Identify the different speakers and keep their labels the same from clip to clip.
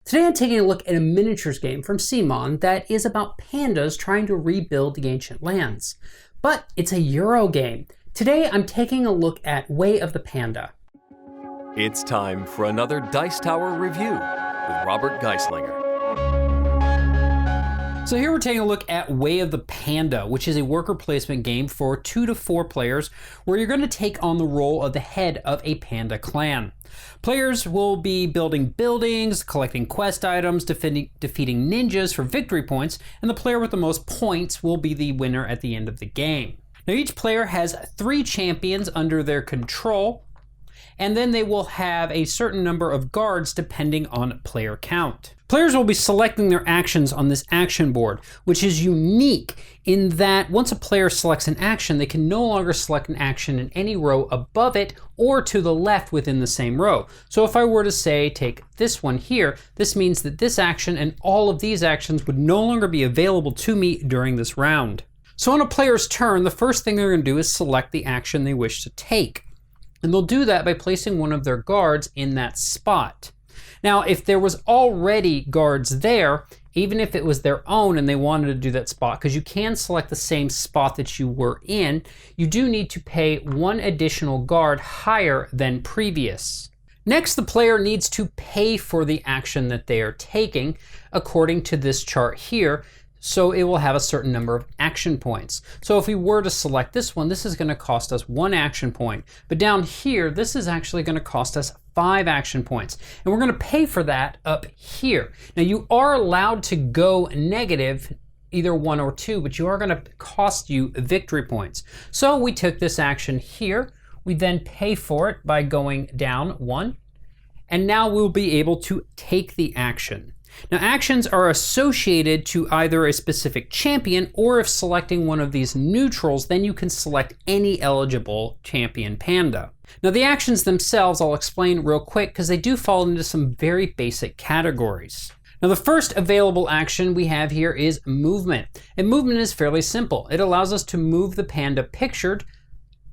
Speaker 1: Today I'm taking a look at a miniatures game from CMON that is about pandas trying to rebuild the ancient lands. But it's a Euro game. Today I'm taking a look at Way of the Panda.
Speaker 2: It's time for another Dice Tower review with Robert Geistlinger.
Speaker 1: So here we're taking a look at Way of the Panda, which is a worker placement game for 2 to 4 players where you're going to take on the role of the head of a panda clan. Players will be building buildings, collecting quest items, defeating ninjas for victory points, and the player with the most points will be the winner at the end of the game. Now each player has 3 champions under their control, and then they will have a certain number of guards depending on player count. Players will be selecting their actions on this action board, which is unique in that once a player selects an action, they can no longer select an action in any row above it or to the left within the same row. So if I were to say, take this one here, this means that this action and all of these actions would no longer be available to me during this round. So on a player's turn, the first thing they're going to do is select the action they wish to take. And they'll do that by placing one of their guards in that spot. Now, if there was already guards there, even if it was their own and they wanted to do that spot, because you can select the same spot that you were in, you do need to pay 1 additional guard higher than previous. Next, the player needs to pay for the action that they are taking according to this chart here. So it will have a certain number of action points. So if we were to select this one, this is going to cost us 1 action point. But down here, this is actually going to cost us 5 action points. And we're going to pay for that up here. Now you are allowed to go negative, either 1 or 2, but you are going to cost you victory points. So we took this action here. We then pay for it by going down 1. And now we'll be able to take the action. Now actions are associated to either a specific champion, or if selecting one of these neutrals, then you can select any eligible champion panda. Now the actions themselves I'll explain real quick because they do fall into some very basic categories. Now the first available action we have here is movement. And movement is fairly simple. It allows us to move the panda pictured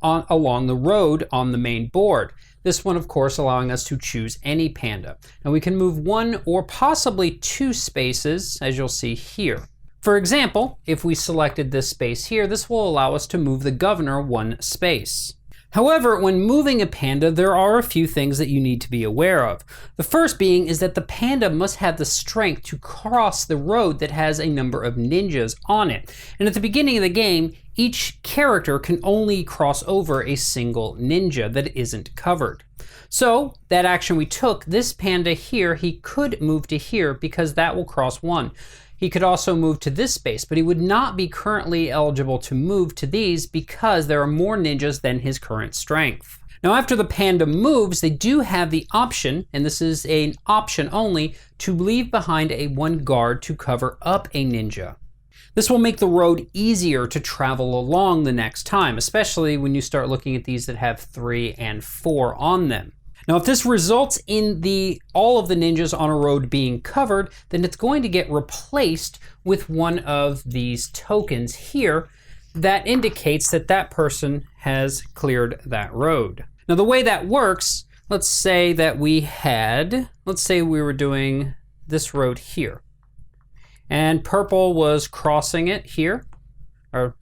Speaker 1: along the road on the main board. This one, of course, allowing us to choose any panda. And we can move 1 or possibly 2 spaces, as you'll see here. For example, if we selected this space here, this will allow us to move the governor 1 space. However, when moving a panda, there are a few things that you need to be aware of. The first being is that the panda must have the strength to cross the road that has a number of ninjas on it. And at the beginning of the game, each character can only cross over a single ninja that isn't covered. So that action we took, this panda here, he could move to here because that will cross 1. He could also move to this space, but he would not be currently eligible to move to these because there are more ninjas than his current strength. Now after the panda moves, they do have the option, and this is an option only, to leave behind a 1 guard to cover up a ninja. This will make the road easier to travel along the next time, especially when you start looking at these that have 3 and 4 on them. Now, if this results in all of the ninjas on a road being covered, then it's going to get replaced with one of these tokens here that indicates that that person has cleared that road. Now, the way that works, let's say we were doing this road here, and purple was crossing it here, or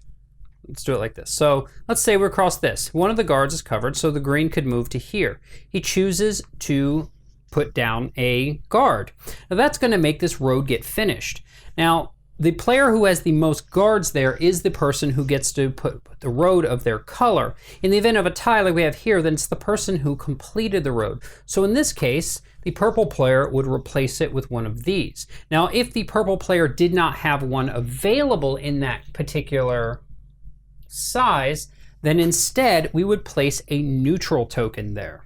Speaker 1: let's do it like this. So let's say we're across this. One of the guards is covered, so the green could move to here. He chooses to put down a guard. Now that's going to make this road get finished. Now, the player who has the most guards there is the person who gets to put the road of their color. In the event of a tie like we have here, then it's the person who completed the road. So in this case, the purple player would replace it with one of these. Now, if the purple player did not have one available in that particular size, then instead we would place a neutral token there.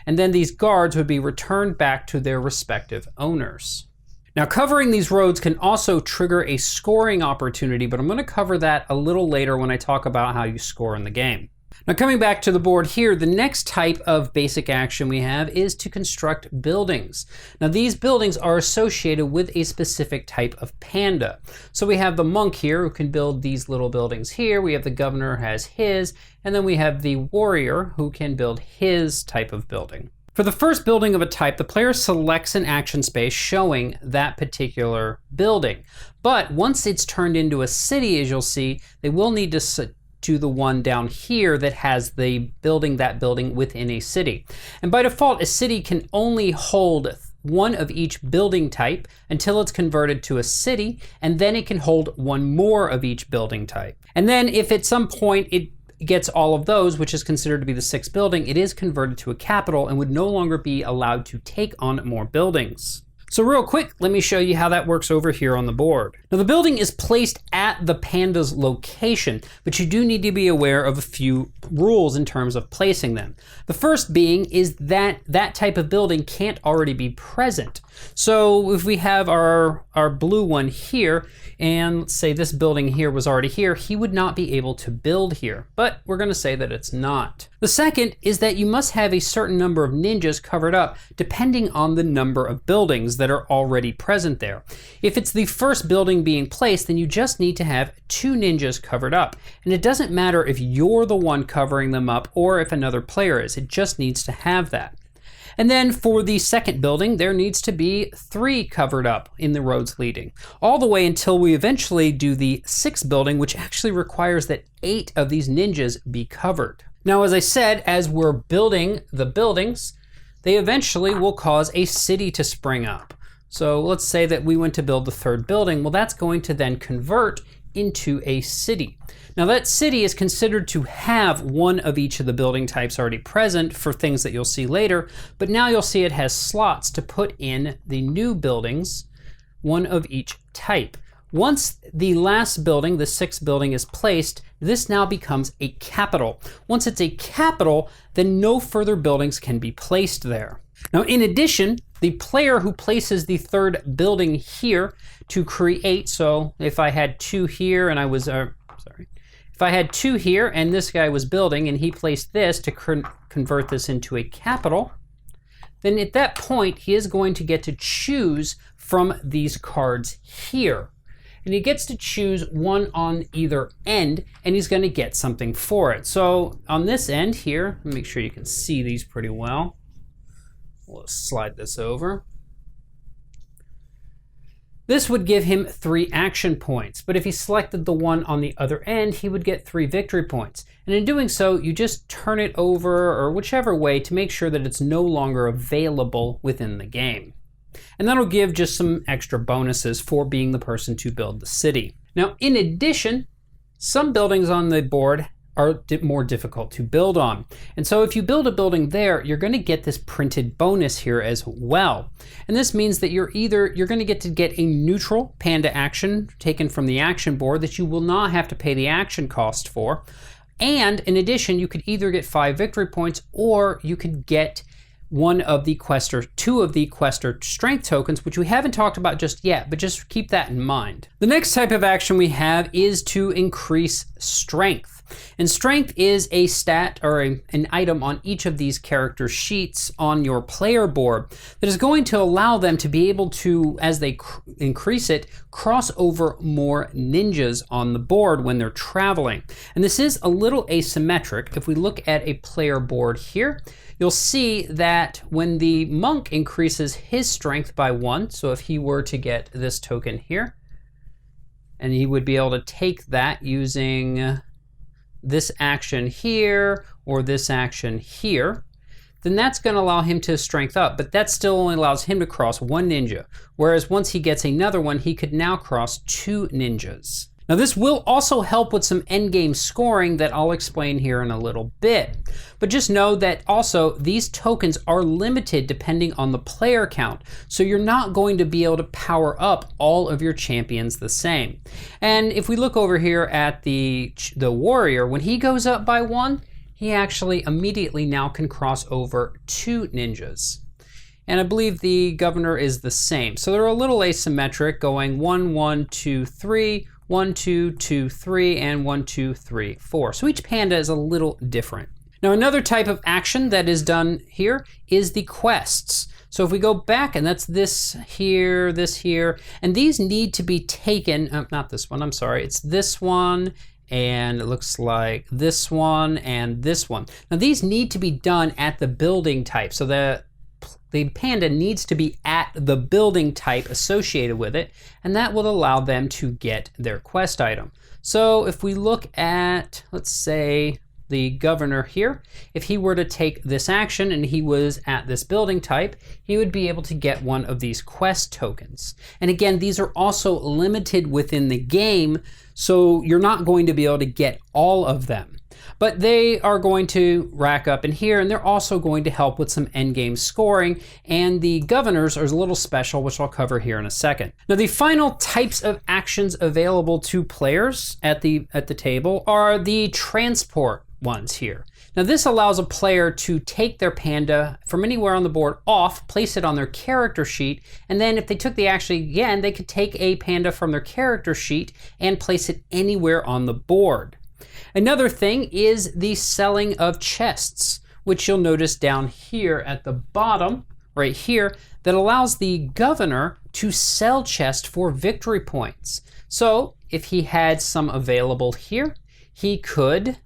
Speaker 1: And then these guards would be returned back to their respective owners. Now covering these roads can also trigger a scoring opportunity, but I'm going to cover that a little later when I talk about how you score in the game. Now coming back to the board here, the next type of basic action we have is to construct buildings. Now these buildings are associated with a specific type of panda. So we have the monk here who can build these little buildings here, we have the governor who has his, and then we have the warrior who can build his type of building. For the first building of a type, the player selects an action space showing that particular building. But once it's turned into a city, as you'll see, they will need to do the one down here that has the building, that building within a city. And by default, a city can only hold one of each building type until it's converted to a city, and then it can hold one more of each building type. And then if at some point it gets all of those, which is considered to be the sixth building, it is converted to a capital and would no longer be allowed to take on more buildings. So real quick, let me show you how that works over here on the board. Now the building is placed at the panda's location, but you do need to be aware of a few rules in terms of placing them. The first being is that that type of building can't already be present. So if we have our blue one here, and let's say this building here was already here, he would not be able to build here, but we're gonna say that it's not. The second is that you must have a certain number of ninjas covered up depending on the number of buildings that are already present there. If it's the first building being placed, then you just need to have 2 ninjas covered up. And it doesn't matter if you're the one covering them up or if another player is, it just needs to have that. And then for the second building, there needs to be 3 covered up in the roads leading, all the way until we eventually do the 6th building, which actually requires that 8 of these ninjas be covered. Now, as I said, as we're building the buildings, they eventually will cause a city to spring up. So let's say that we went to build the 3rd building. Well, that's going to then convert into a city. Now that city is considered to have one of each of the building types already present for things that you'll see later, but now you'll see it has slots to put in the new buildings, one of each type. Once the last building, the 6th building, is placed, this now becomes a capital. Once it's a capital, then no further buildings can be placed there. Now, in addition, the player who places the 3rd building here to create, so if I had 2 here and I was, if I had 2 here and this guy was building and he placed this to convert this into a capital, then at that point he is going to get to choose from these cards here. And he gets to choose one on either end, and he's going to get something for it. So on this end here, make sure you can see these pretty well. We'll slide this over. This would give him 3 action points, but if he selected the one on the other end, he would get 3 victory points. And in doing so, you just turn it over or whichever way to make sure that it's no longer available within the game. And that'll give just some extra bonuses for being the person to build the city. Now, in addition, some buildings on the board are more difficult to build on. And so if you build a building there, you're going to get this printed bonus here as well. And this means that you're going to get a neutral panda action taken from the action board that you will not have to pay the action cost for. And in addition, you could either get 5 victory points or you could get 2 of the Quester strength tokens, which we haven't talked about just yet, but just keep that in mind. The next type of action we have is to increase strength. And strength is a stat or an item on each of these character sheets on your player board that is going to allow them to be able to, as they increase it, cross over more ninjas on the board when they're traveling. And this is a little asymmetric. If we look at a player board here, you'll see that when the monk increases his strength by 1, so if he were to get this token here, and he would be able to take that using this action here or this action here, then that's going to allow him to strength up, but that still only allows him to cross 1 ninja. Whereas once he gets another one, he could now cross 2 ninjas. Now this will also help with some endgame scoring that I'll explain here in a little bit. But just know that also these tokens are limited depending on the player count. So you're not going to be able to power up all of your champions the same. And if we look over here at the warrior, when he goes up by 1, he actually immediately now can cross over 2 ninjas. And I believe the governor is the same. So they're a little asymmetric, going 1, 1, 2, 3, 1, 2, 2, 3, and 1, 2, 3, 4. So each panda is a little different. Now another type of action that is done here is the quests. So if we go back, and that's this here, and these need to be taken, not this one, I'm sorry, it's this one and it looks like this one and this one. Now these need to be done at the building type. So the panda needs to be at the building type associated with it, and that will allow them to get their quest item. So if we look at, let's say, the governor here, if he were to take this action and he was at this building type, he would be able to get one of these quest tokens. And again, these are also limited within the game, so you're not going to be able to get all of them. But they are going to rack up in here, and they're also going to help with some endgame scoring, and the governors are a little special, which I'll cover here in a second. Now the final types of actions available to players at the table are the transport ones here. Now this allows a player to take their panda from anywhere on the board off, place it on their character sheet, and then if they took the action again, they could take a panda from their character sheet and place it anywhere on the board. Another thing is the selling of chests, which you'll notice down here at the bottom, right here, that allows the governor to sell chests for victory points. So if he had some available here, he could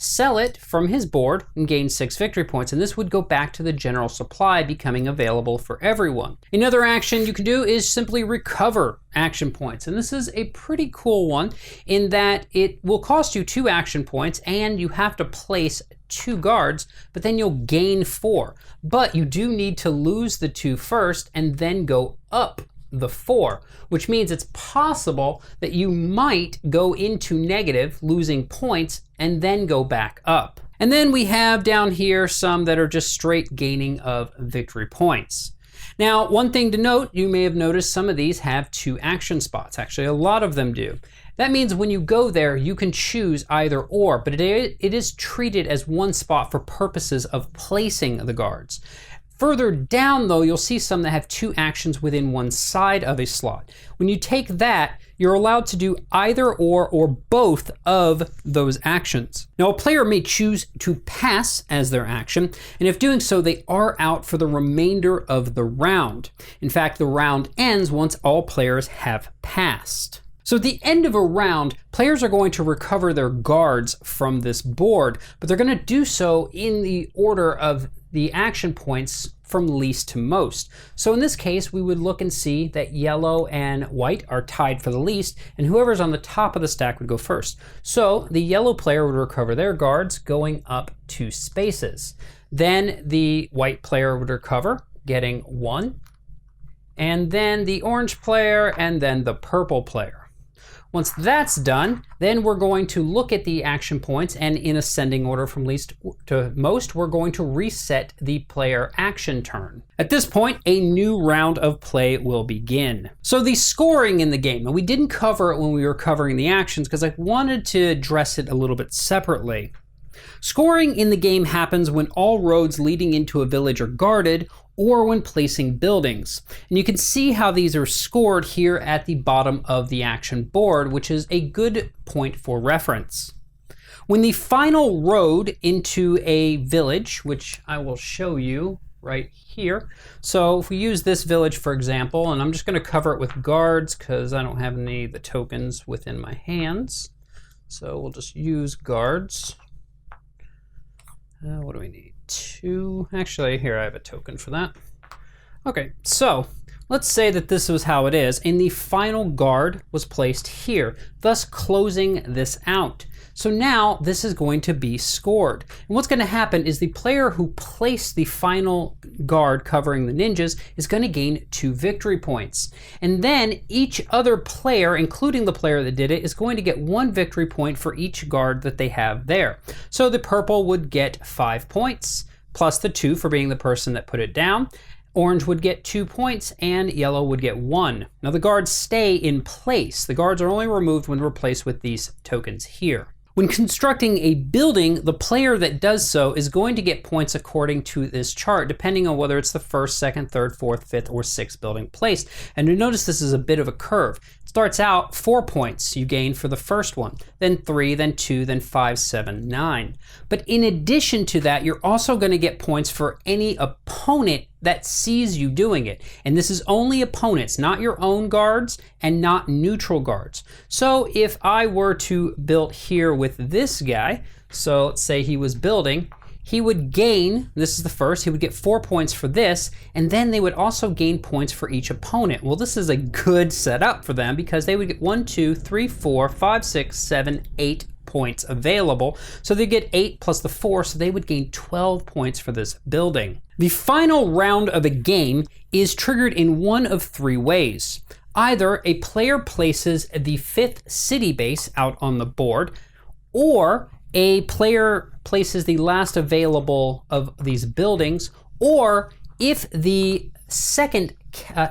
Speaker 1: sell it from his board and gain 6 victory points, and this would go back to the general supply, becoming available for everyone. Another action you can do is simply recover action points, and this is a pretty cool one in that it will cost you 2 action points and you have to place 2 guards, but then you'll gain 4. But you do need to lose the 2 first and then go up the 4, which means it's possible that you might go into negative, losing points, and then go back up. And then we have down here some that are just straight gaining of victory points. Now, one thing to note, you may have noticed some of these have 2 action spots. Actually, a lot of them do. That means when you go there, you can choose either or, but it is treated as one spot for purposes of placing the guards. Further down though, you'll see some that have 2 actions within one side of a slot. When you take that, you're allowed to do either or both of those actions. Now a player may choose to pass as their action, and if doing so, they are out for the remainder of the round. In fact, the round ends once all players have passed. So at the end of a round, players are going to recover their guards from this board, but they're going to do so in the order of the action points from least to most. So in this case, we would look and see that yellow and white are tied for the least, and whoever's on the top of the stack would go first. So the yellow player would recover their guards, going up 2 spaces. Then the white player would recover, getting 1. And then the orange player, and then the purple player. Once that's done, then we're going to look at the action points, and in ascending order from least to most, we're going to reset the player action turn. At this point, a new round of play will begin. So the scoring in the game, and we didn't cover it when we were covering the actions because I wanted to address it a little bit separately. Scoring in the game happens when all roads leading into a village are guarded, or when placing buildings. And you can see how these are scored here at the bottom of the action board, which is a good point for reference. When the final road into a village, which I will show you right here. So if we use this village, for example, and I'm just going to cover it with guards because I don't have any of the tokens within my hands. So we'll just use guards. What do we need? 2. Actually, here I have a token for that. Okay, so let's say that this was how it is, and the final guard was placed here, thus closing this out. So now this is going to be scored. And what's going to happen is the player who placed the final guard covering the ninjas is going to gain 2 victory points. And then each other player, including the player that did it, is going to get 1 victory point for each guard that they have there. So the purple would get 5 points, plus the 2 for being the person that put it down. Orange would get 2 points, and yellow would get 1. Now the guards stay in place. The guards are only removed when replaced with these tokens here. When constructing a building, the player that does so is going to get points according to this chart, depending on whether it's the 1st, 2nd, 3rd, 4th, 5th, or 6th building placed. And you notice this is a bit of a curve. It starts out 4 points you gain for the first one, then 3, then 2, then 5, 7, 9. But in addition to that, you're also going to get points for any opponent that sees you doing it. And this is only opponents, not your own guards and not neutral guards. So if I were to build here with this guy, so let's say he was building, he would gain, this is the first, he would get 4 points for this, and then they would also gain points for each opponent. Well, this is a good setup for them because they would get 1, 2, 3, 4, 5, 6, 7, 8 points available. So they get 8 plus the 4, so they would gain 12 points for this building. The final round of a game is triggered in one of 3 ways. Either a player places the 5th city base out on the board, or a player places the last available of these buildings, or if the second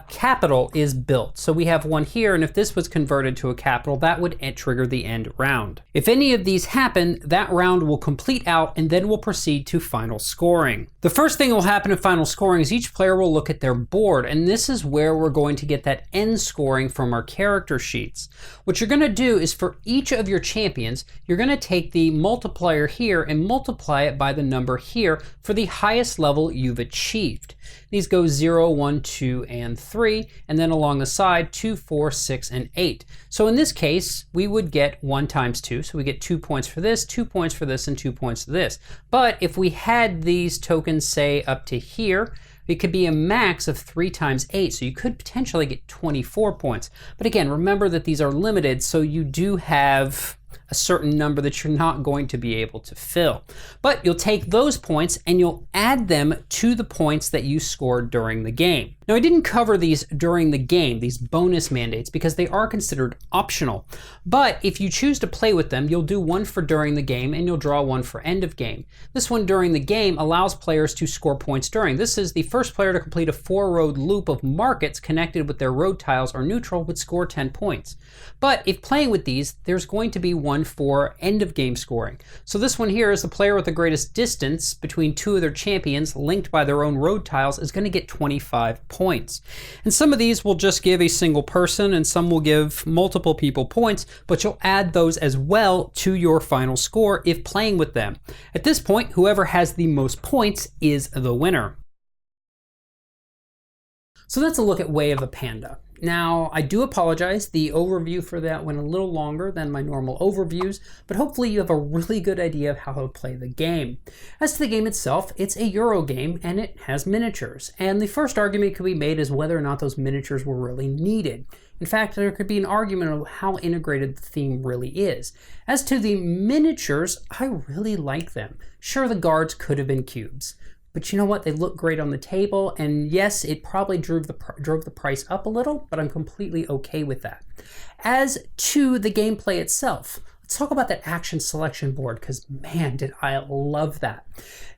Speaker 1: capital is built. So we have one here, and if this was converted to a capital, that would trigger the end round. If any of these happen, that round will complete out, and then we'll proceed to final scoring. The first thing that will happen in final scoring is each player will look at their board, and this is where we're going to get that end scoring from our character sheets. What you're going to do is for each of your champions, you're going to take the multiplier here and multiply it by the number here for the highest level you've achieved. These go 0, 1, 2, and 3, and then along the side 2, 4, 6, and 8. So in this case, we would get 1 times 2, so we get 2 points for this, 2 points for this, and 2 points for this. But if we had these tokens, say, up to here, it could be a max of 3 times 8, so you could potentially get 24 points. But again, remember that these are limited, so you do have a certain number that you're not going to be able to fill. But you'll take those points and you'll add them to the points that you scored during the game. Now, I didn't cover these during the game, these bonus mandates, because they are considered optional. But if you choose to play with them, you'll do one for during the game and you'll draw one for end of game. This one during the game allows players to score points during. This is the first player to complete a 4-road loop of markets connected with their road tiles or neutral would score 10 points. But if playing with these, there's going to be one for end of game scoring. So this one here is the player with the greatest distance between 2 of their champions linked by their own road tiles is going to get 25 points. And some of these will just give a single person and some will give multiple people points, but you'll add those as well to your final score if playing with them. At this point, whoever has the most points is the winner. So that's a look at Way of the Panda. Now, I do apologize, the overview for that went a little longer than my normal overviews, but hopefully you have a really good idea of how to play the game. As to the game itself, it's a Euro game and it has miniatures. And the first argument could be made is whether or not those miniatures were really needed. In fact, there could be an argument of how integrated the theme really is. As to the miniatures, I really like them. Sure, the guards could have been cubes. But you know what? They look great on the table, and yes, it probably drove the price up a little, but I'm completely okay with that. As to the gameplay itself, let's talk about that action selection board, because man, did I love that.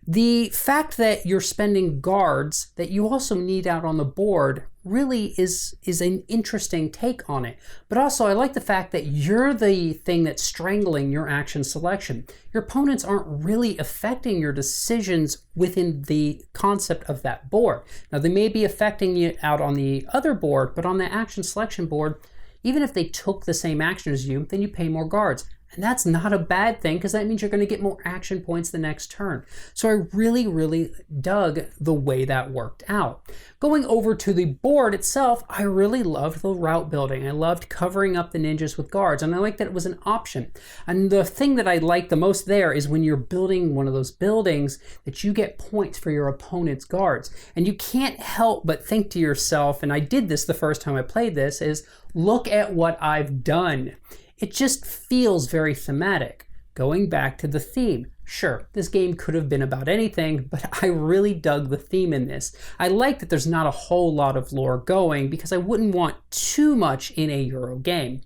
Speaker 1: The fact that you're spending guards that you also need out on the board really is an interesting take on it. But also, I like the fact that you're the thing that's strangling your action selection. Your opponents aren't really affecting your decisions within the concept of that board. Now, they may be affecting you out on the other board, but on the action selection board, even if they took the same action as you, then you pay more guards. And that's not a bad thing because that means you're going to get more action points the next turn. So I really, really dug the way that worked out. Going over to the board itself, I really loved the route building. I loved covering up the ninjas with guards, and I liked that it was an option. And the thing that I liked the most there is when you're building one of those buildings that you get points for your opponent's guards. And you can't help but think to yourself, and I did this the first time I played this, is look at what I've done. It just feels very thematic. Going back to the theme, sure, this game could have been about anything, but I really dug the theme in this. I like that there's not a whole lot of lore going because I wouldn't want too much in a Euro game.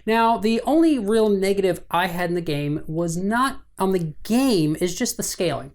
Speaker 1: Now, the only real negative I had in the game was not on the game, is just the scaling.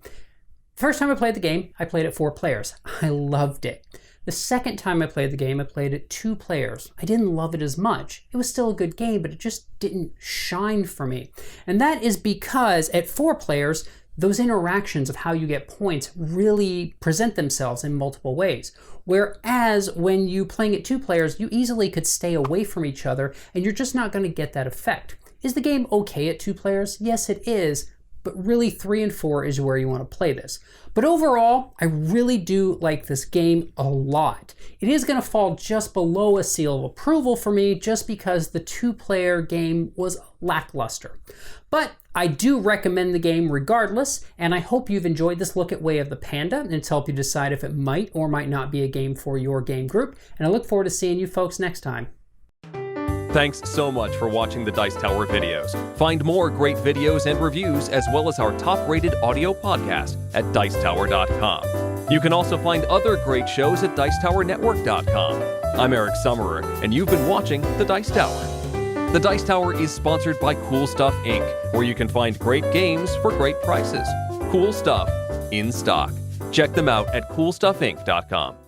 Speaker 1: First time I played the game, I played it 4 players. I loved it. The second time I played the game, I played it 2 players. I didn't love it as much. It was still a good game, but it just didn't shine for me. And that is because at 4 players, those interactions of how you get points really present themselves in multiple ways. Whereas when you playing at 2 players, you easily could stay away from each other and you're just not going to get that effect. Is the game okay at 2 players? Yes, it is. but really 3 and 4 is where you want to play this. But overall, I really do like this game a lot. It is going to fall just below a seal of approval for me just because the 2-player game was lackluster. But I do recommend the game regardless, and I hope you've enjoyed this look at Way of the Panda, and it's helped you decide if it might or might not be a game for your game group, and I look forward to seeing you folks next time.
Speaker 2: Thanks so much for watching the Dice Tower videos. Find more great videos and reviews as well as our top-rated audio podcast at Dicetower.com. You can also find other great shows at Dicetowernetwork.com. I'm Eric Summerer, and you've been watching The Dice Tower. The Dice Tower is sponsored by Cool Stuff Inc., where you can find great games for great prices. Cool stuff in stock. Check them out at CoolStuffInc.com.